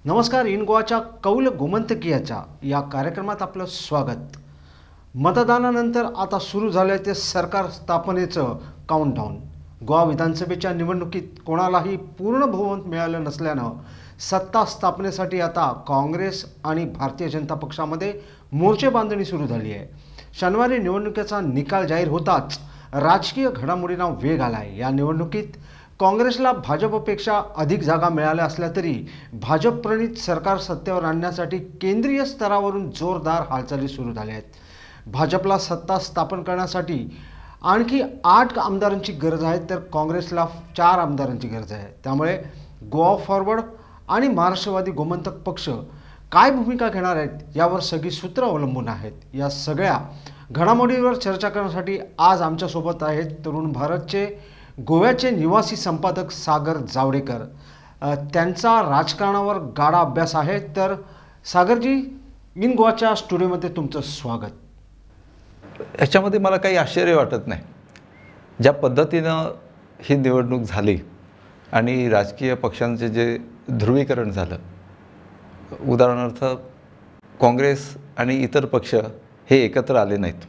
नमस्कार. इन गोवाच्या कौल गोमंतकीयाच्या या कार्यक्रमात आपलं स्वागत. मतदानानंतर आता सुरू झालं ते सरकार स्थापनेचं काउंटडाऊन. गोवा विधानसभेच्या निवडणुकीत कोणालाही पूर्ण बहुमत मिळालं नसल्यानं सत्ता स्थापनेसाठी आता काँग्रेस आणि भारतीय जनता पक्षामध्ये मोर्चे बांधणी सुरू झाली आहे. शनिवारी निवडणुकीचा निकाल जाहीर होताच राजकीय घडामोडींना वेग आला आहे. या निवडणुकीत काँग्रेसला भाजपपेक्षा अधिक जागा मिळाल्या असल्या तरी भाजप प्रणित सरकार सत्तेवर आणण्यासाठी केंद्रीय स्तरावरून जोरदार हालचाली सुरू झाल्या आहेत. भाजपला सत्ता स्थापन करण्यासाठी आणखी 8 आमदारांची गरज आहे, तर काँग्रेसला 4 आमदारांची गरज आहे. त्यामुळे गोवा फॉरवर्ड आणि महाराष्ट्रवादी गोमंतक पक्ष काय भूमिका घेणार आहेत यावर सगळी सूत्र अवलंबून आहेत. या सगळ्या घडामोडींवर चर्चा करण्यासाठी आज आमच्यासोबत आहेत तरुण भारतचे गोव्याचे निवासी संपादक सागर जावडेकर. त्यांचा राजकारणावर गाढा अभ्यास आहे. तर सागरजी, इन गोवाच्या स्टुडिओमध्ये तुमचं स्वागत. याच्यामध्ये मला काही आश्चर्य वाटत नाही. ज्या पद्धतीनं ही निवडणूक झाली आणि राजकीय पक्षांचे जे ध्रुवीकरण झालं, उदाहरणार्थ काँग्रेस आणि इतर पक्ष हे एकत्र आले नाहीत.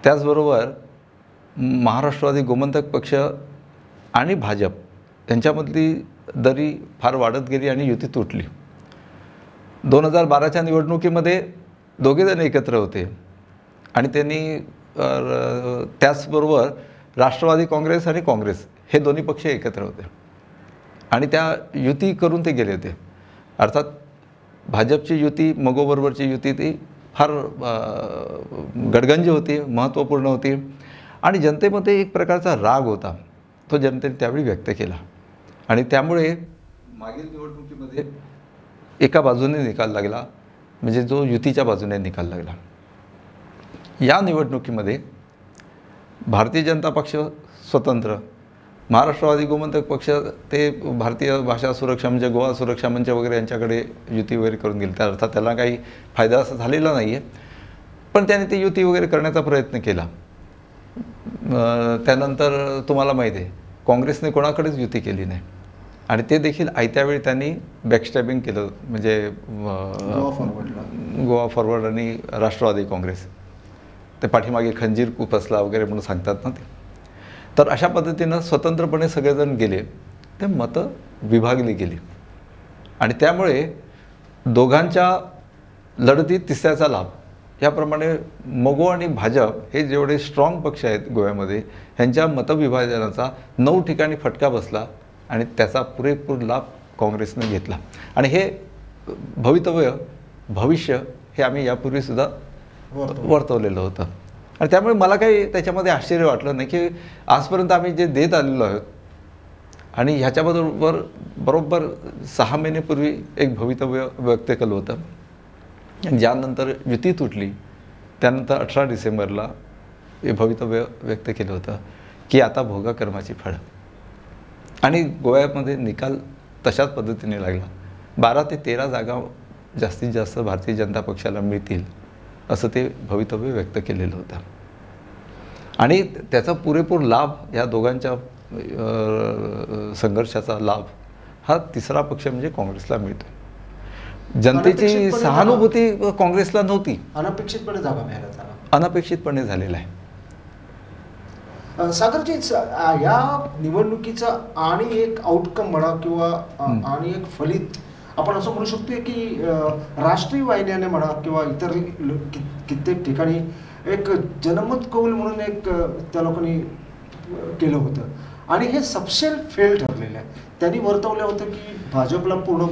त्याचबरोबर महाराष्ट्रवादी गोमंतक पक्ष आणि भाजप यांच्यामधली दरी फार वाढत गेली आणि युती तुटली. 2012च्या निवडणुकीमध्ये दोघेजण एकत्र होते आणि त्यांनी त्याचबरोबर राष्ट्रवादी काँग्रेस आणि काँग्रेस हे दोन्ही पक्ष एकत्र होते आणि त्या युती करून ते गेले होते. अर्थात भाजपची युती मगोबरोबरची युती ती फार गडगंज होती, महत्त्वपूर्ण होती आणि जनतेमध्ये एक प्रकारचा राग होता, तो जनतेने त्यावेळी व्यक्त केला आणि त्यामुळे मागील निवडणुकीमध्ये एका बाजूने निकाल लागला, म्हणजे जो युतीच्या बाजूने निकाल लागला. या निवडणुकीमध्ये भारतीय जनता पक्ष स्वतंत्र, महाराष्ट्रवादी गोमंतक पक्ष ते भारतीय भाषा सुरक्षा म्हणजे गोवा सुरक्षा मंच वगैरे यांच्याकडे युती वगैरे करून गेली. त्या अर्थात त्याला काही फायदा असा झालेला नाही आहे, पण त्याने ती युती वगैरे करण्याचा प्रयत्न केला. त्यानंतर तुम्हाला माहिती आहे काँग्रेसने कोणाकडेच युती केली नाही आणि ते देखील आयत्या वेळी त्यांनी बॅकस्टॅबिंग केलं, म्हणजे गोवा फॉरवर्ड आणि राष्ट्रवादी काँग्रेस ते पाठीमागे खंजीर खुपसला वगैरे म्हणून सांगतात ना ते. तर अशा पद्धतीनं स्वतंत्रपणे सगळेजण गेले, ते मतं विभागली गेली आणि त्यामुळे दोघांच्या लढतीत तिसऱ्याचा लाभ. याप्रमाणे मगो आणि भाजप हे जेवढे स्ट्रॉंग पक्ष आहेत गोव्यामध्ये, ह्यांच्या मतविभाजनाचा 9 ठिकाणी फटका बसला आणि त्याचा पुरेपूर लाभ काँग्रेसने घेतला. आणि हे भविष्य हे आम्ही यापूर्वीसुद्धा वर्तवलेलं होतं आणि त्यामुळे मला काही त्याच्यामध्ये आश्चर्य वाटलं नाही की आजपर्यंत आम्ही जे देत आलेलो आहोत आणि ह्याच्याबरोबर 6 महिन्यापूर्वी एक भवितव्य व्यक्त केलं होतं. ज्यानंतर युती तुटली त्यानंतर 18 डिसेंबरला हे भवितव्य व्यक्त केलं होतं की आता भोगा कर्माची फळं. आणि गोव्यामध्ये निकाल तशाच पद्धतीने लागला. 12 ते 13 जागा जास्तीत जास्त भारतीय जनता पक्षाला मिळतील असं ते भवितव्य व्यक्त केलेलं होतं आणि त्याचा पुरेपूर लाभ या दोघांच्या संघर्षाचा लाभ हा तिसरा पक्ष म्हणजे काँग्रेसला मिळतो. जनतेची सहानुभूती काँग्रेसला नव्हती, अनपेक्षितपणे जागा मिळाल्या त्याला, अनपेक्षितपणे झालेला आहे. सागरजी, या निवडणुकीचा आणि एक आउटकम म्हणा किंवा आणि एक फलित आपण असं म्हणू शकतो की राष्ट्रीय वाहिन्याने म्हणा किंवा इतर कित्येक ठिकाणी एक जनमत कौल म्हणून एक त्या लोकांनी केलं होतं आणि हे सबसेल फेल ठरलेलं आहे. त्यांनी वर्तवलं होतं की भाजपला पूर्ण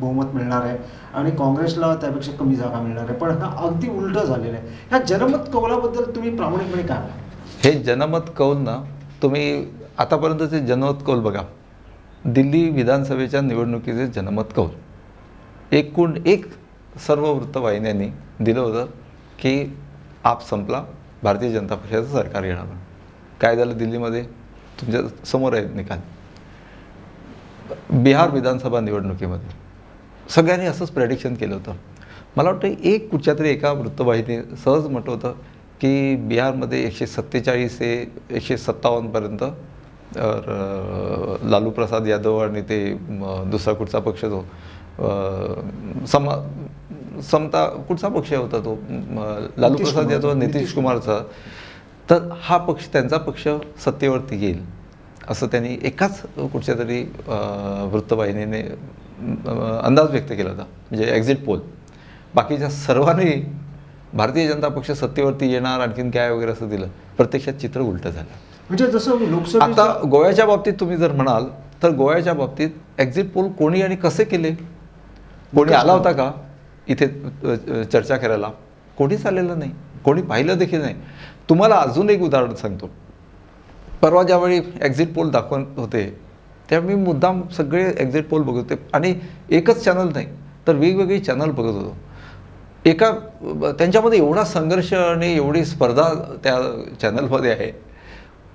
बहुमत मिळणार आहे आणि काँग्रेसला त्यापेक्षा कमी जागा मिळणार आहे, पण हा अगदी उलटं झालेलं आहे. ह्या जनमत कौलाबद्दल तुम्ही प्रामाणिकपणे काय म्हणा? हे जनमत कौल ना, तुम्ही आतापर्यंतचे जनमत कौल बघा. दिल्ली विधानसभेच्या निवडणुकीचे जनमत कौल एकूण सर्व वृत्तवाहिन्यांनी दिलं होतं की आप संपला, भारतीय जनता पक्षाचं सरकार येणार. काय झालं दिल्लीमध्ये? तुमच्या समोर आहे निकाल. बिहार विधानसभा निवडणुकीमध्ये सगळ्यांनी असंच प्रेडिक्शन केलं होतं. मला वाटतं कुठच्या तरी एका वृत्तवाहिनी सहज म्हटलं होतं की बिहारमध्ये 147 ते 157पर्यंत लालू प्रसाद यादव आणि ते दुसरा कुठचा पक्ष जो समता कुठचा पक्ष होता तो, लालू प्रसाद यादव, नितीश कुमारचा. तर हा पक्ष, त्यांचा पक्ष सत्तेवरती येईल असं त्यांनी एकाच कुठच्या तरी वृत्तवाहिनीने अंदाज व्यक्त केला होता, म्हणजे एक्झिट पोल. बाकीच्या सर्वांनी भारतीय जनता पक्ष सत्तेवरती येणार आणखीन काय वगैरे असं दिलं. प्रत्यक्षात चित्र उलटं झालं. म्हणजे जसं लोकसभा आता गोव्याच्या बाबतीत तुम्ही जर म्हणाल तर गोव्याच्या बाबतीत एक्झिट पोल कोणी आणि कसे केले, कोणी आला होता का इथे चर्चा करायला? कोणीच आलेलं नाही, कोणी पाहिलं देखील नाही. तुम्हाला अजून एक उदाहरण सांगतो. परवा ज्यावेळी एक्झिट पोल दाखवत होते त्यावेळी मी मुद्दाम सगळे एक्झिट पोल बघत होते आणि एकच चॅनल नाही तर वेगवेगळी चॅनल बघत होतो. एका त्यांच्यामध्ये एवढा संघर्ष आणि एवढी स्पर्धा त्या चॅनलमध्ये आहे.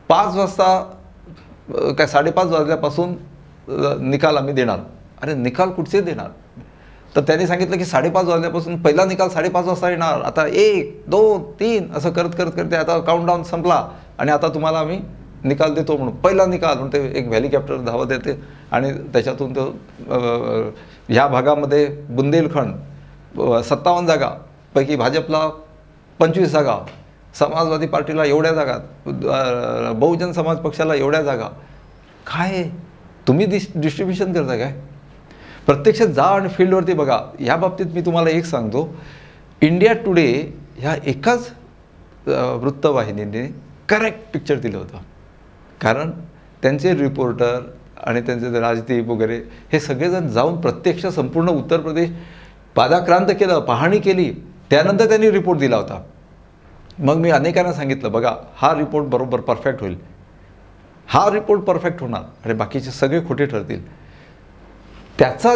5 वाजता काय 5:30 वाजल्यापासून निकाल आम्ही देणार. अरे निकाल कुठचे देणार? तर त्यांनी सांगितलं की 5:30 वाजल्यापासून पहिला निकाल 5:30 वाजता येणार. आता 1, 2, 3 असं करत करत करते आता काउंटडाऊन संपला आणि आता तुम्हाला आम्ही निकाल देतो म्हणून. पहिला निकाल म्हणते एक हेलिकॉप्टर धावत येते आणि त्याच्यातून तो ह्या भागामध्ये बुंदेलखंड 57 जागा पैकी भाजपला 25 जागा, समाजवादी पार्टीला एवढ्या जागा, बहुजन समाज पक्षाला एवढ्या जागा. काय तुम्ही डिस्ट्रीब्युशन करता काय? प्रत्यक्षात जा आणि फील्डवरती बघा. ह्या बाबतीत मी तुम्हाला एक सांगतो, इंडिया टुडे ह्या एकाच वृत्तवाहिनीने करेक्ट पिक्चर दिलं होतं. कारण त्यांचे रिपोर्टर आणि त्यांचे राजदीप वगैरे हे सगळेजण जाऊन प्रत्यक्ष संपूर्ण उत्तर प्रदेश पादाक्रांत केलं, पाहणी केली, त्यानंतर त्यांनी रिपोर्ट दिला होता. मग मी अनेकांना सांगितलं बघा हा रिपोर्ट बरोबर परफेक्ट होईल, हा रिपोर्ट परफेक्ट होणार आणि बाकीचे सगळे खोटे ठरतील. त्याचा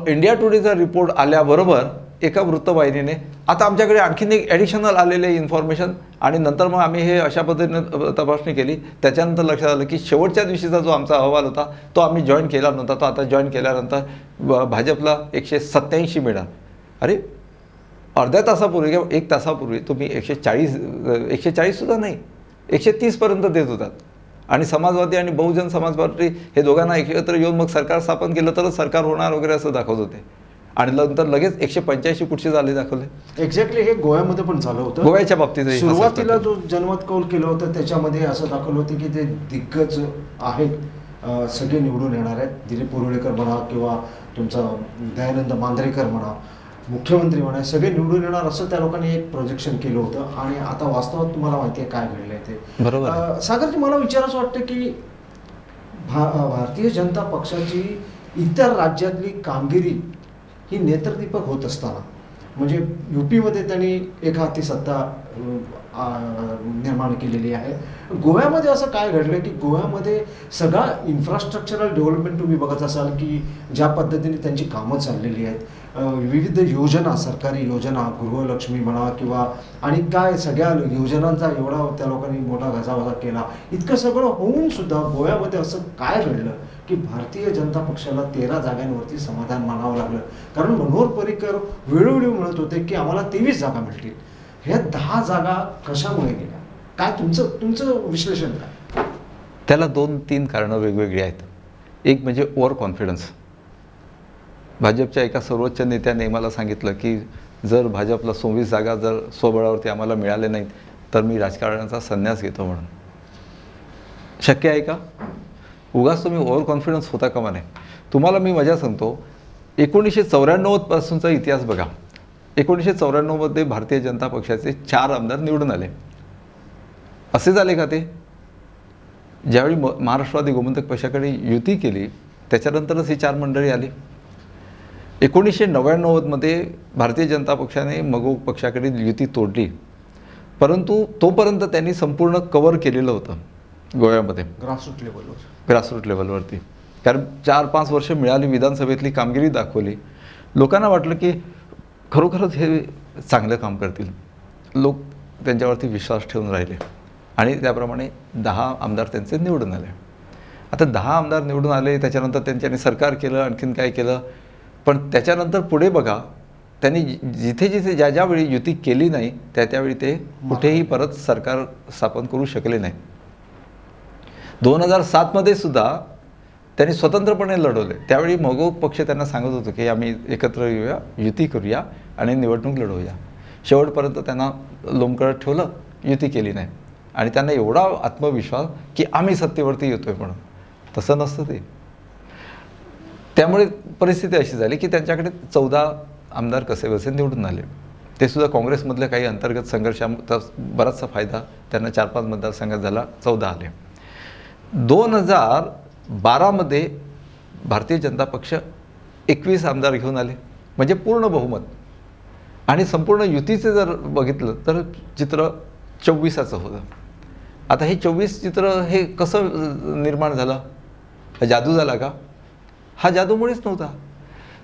इंडिया टुडेचा रिपोर्ट आल्याबरोबर एका वृत्तवाहिनीने आता आमच्याकडे आणखीन एक ॲडिशनल आलेले इन्फॉर्मेशन आणि नंतर मग आम्ही हे अशा पद्धतीने तपासणी केली. त्याच्यानंतर लक्षात आलं की शेवटच्या दिवशीचा जो आमचा अहवाल होता तो आम्ही जॉईन केला नव्हता, तो आता जॉईन केल्यानंतर भाजपला 187 मिळाला. अरे अर्ध्या तासापूर्वी किंवा 1 तासापूर्वी तुम्ही 140 सुद्धा नाही 130 पर्यंत देत होतात. आणि समाजवादी आणि बहुजन समाज पार्टी हे दोघांना एकत्र येऊन मग सरकार स्थापन केलं तरच सरकार होणार वगैरे असं दाखवत होते. आणि नंतर लगेच 185 कुठचे झाले दाखवले. एक्झॅक्टली हे गोव्यामध्ये पण झालं होतं. गोव्याच्या बाबतीत सुरुवातीला जो जनमत कौल केलं होतं त्याच्यामध्ये असं दाखवलं होतं की ते दिग्गज आहेत, सगळे निवडून येणार आहेत. दिलीप पुरवळेकर म्हणा किंवा तुमचा दयानंद मांजरेकर म्हणा, मुख्यमंत्री म्हणा, सगळे निवडून येणार असं त्या लोकांनी एक प्रोजेक्शन केलं होतं. आणि आता वास्तवात तुम्हाला माहिती आहे काय घडलंय ते. बरोबर. सागरजी मला विचारायचं वाटतं की भारतीय जनता पक्षाची इतर राज्यातली कामगिरी ही नेत्रदीपक होत असताना, म्हणजे युपीमध्ये त्यांनी एका हाती सत्ता निर्माण केलेली आहे. गोव्यामध्ये असं काय घडलं की गोव्यामध्ये सगळा इन्फ्रास्ट्रक्चरल डेव्हलपमेंट तुम्ही बघत असाल की ज्या पद्धतीने त्यांची कामं चाललेली आहेत, विविध योजना, सरकारी योजना, गृहलक्ष्मी म्हणा किंवा आणि काय सगळ्या योजनांचा एवढा त्या लोकांनी मोठा घसावसा केला. इतकं सगळं होऊन सुद्धा गोव्यामध्ये असं काय घडलं की भारतीय जनता पक्षाला 13 जागांवरती समाधान मानावं लागलं. कारण मनोहर पर्रीकर वेळोवेळी म्हणत होते की आम्हाला 23 जागा मिळतील. ह्या 10 जागा कशामुळे गेल्या? काय तुमचं विश्लेषण काय? त्याला 2-3 कारणं वेगवेगळी आहेत. एक म्हणजे ओव्हर कॉन्फिडन्स. भाजपच्या एका सर्वोच्च नेत्याने मला सांगितलं की जर भाजपला 24 जागा जर स्वबळावरती आम्हाला मिळाले नाहीत तर मी राजकारणाचा संन्यास घेतो म्हणून. शक्य आहे का? उगाच तुम्ही ओव्हर कॉन्फिडन्स होता कामा नये. तुम्हाला मी मजा सांगतो, 1994 पासूनचा इतिहास बघा. 1994मध्ये भारतीय जनता पक्षाचे 4 आमदार निवडून आले. असे झाले का ते? ज्यावेळी महाराष्ट्रवादी गोमंतक पक्षाकडे युती केली त्याच्यानंतरच ही 4 मंडळी आली. 1999मध्ये भारतीय जनता पक्षाने मगो पक्षाकडे युती तोडली, परंतु तोपर्यंत त्यांनी संपूर्ण कव्हर केलेलं होतं गोव्यामध्ये ग्रासरूट लेवलवरती. कारण 4-5 वर्ष मिळाली, विधानसभेतली कामगिरी दाखवली, लोकांना वाटलं की खरोखरच हे चांगलं काम करतील. लोक त्यांच्यावरती विश्वास ठेवून राहिले आणि त्याप्रमाणे 10 आमदार त्यांचे निवडून आले. आता 10 आमदार निवडून आले, त्याच्यानंतर त्यांच्यानी सरकार केलं, आणखीन काय केलं. पण त्याच्यानंतर पुढे बघा, त्यांनी जिथे जिथे ज्या ज्यावेळी युती केली नाही त्यावेळी ते कुठेही परत सरकार स्थापन करू शकले नाही. 2007मध्ये सुद्धा त्यांनी स्वतंत्रपणे लढवले. त्यावेळी मगो पक्ष त्यांना सांगत होतं की आम्ही एकत्र येऊया, युती करूया आणि निवडणूक लढवूया. शेवटपर्यंत त्यांना लोंबकळत ठेवलं, युती केली नाही. आणि त्यांना एवढा आत्मविश्वास की आम्ही सत्तेवरती येतोय म्हणून. तसं नसतं ते. त्यामुळे परिस्थिती अशी झाली की त्यांच्याकडे 14 आमदार कसेबसे निवडून आले. ते सुद्धा काँग्रेसमधल्या काही अंतर्गत संघर्षाचा बराचसा फायदा त्यांना 4-5 मतदारसंघात झाला, 14 आले. 2012मध्ये भारतीय जनता पक्ष 21 आमदार घेऊन आले, म्हणजे पूर्ण बहुमत. आणि संपूर्ण युतीचे जर बघितलं तर चित्र 24चं होतं. आता हे 24 चित्र हे कसं निर्माण झालं? जादू झाला का? हा जादू मुळीच नव्हता.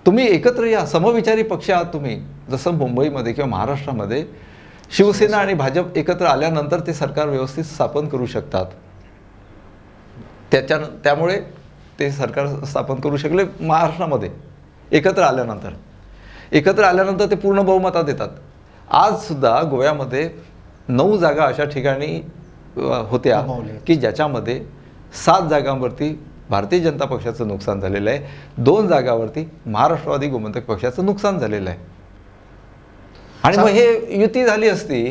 तुम्ही एकत्र या, समविचारी पक्ष आहात तुम्ही. जसं मुंबईमध्ये किंवा महाराष्ट्रामध्ये शिवसेना आणि भाजप एकत्र आल्यानंतर ते सरकार व्यवस्थित स्थापन करू शकतात. त्यामुळे ते सरकार स्थापन करू शकले महाराष्ट्रामध्ये एकत्र आल्यानंतर ते पूर्ण बहुमतात येतात. आजसुद्धा गोव्यामध्ये 9 जागा अशा ठिकाणी होत्या की ज्याच्यामध्ये 7 जागांवरती भारतीय जनता पक्षाचं नुकसान झालेलं आहे, 2 जागावरती महाराष्ट्रवादी गोमंतक पक्षाचं नुकसान झालेलं आहे. आणि मग हे युती झाली असती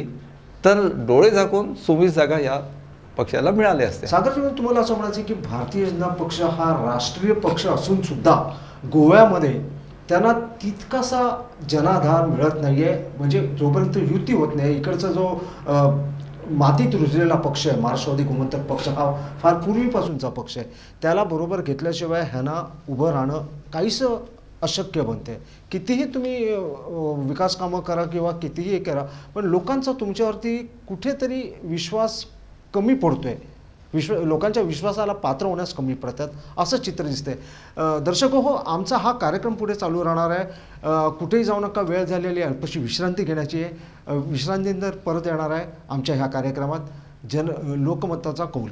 तर डोळे झाकून 24 जागा या पक्षाला मिळाल्या असत्या. सागरजी, तुम्हाला असं म्हणायचं की भारतीय जनता पक्ष हा राष्ट्रीय पक्ष असून सुद्धा गोव्यामध्ये त्यांना तितकासा जनाधार मिळत नाहीये. म्हणजे जोपर्यंत युती होत नाही, इकडचा जो मातीत रुजलेला पक्ष आहे महाराष्ट्रवादी गोमंतक पक्ष, हा फार पूर्वीपासूनचा पक्ष आहे, त्याला बरोबर घेतल्याशिवाय ह्यांना उभं राहणं काहीसं अशक्य बनते. कितीही तुम्ही विकास कामं करा किंवा कितीही करा, पण लोकांचा तुमच्यावरती कुठेतरी विश्वास कमी पडतोय. लोकांच्या विश्वासाला पात्र होण्यास कमी पडतात असं चित्र दिसतंय. दर्शक हो, आमचा हा कार्यक्रम पुढे चालू राहणार आहे. कुठेही जाऊ नका, वेळ झालेली आहे, अल्पशी विश्रांती घेण्याची आहे. विश्रांतीनंतर परत येणार आहे आमच्या ह्या कार्यक्रमात लोकमताचा कौल.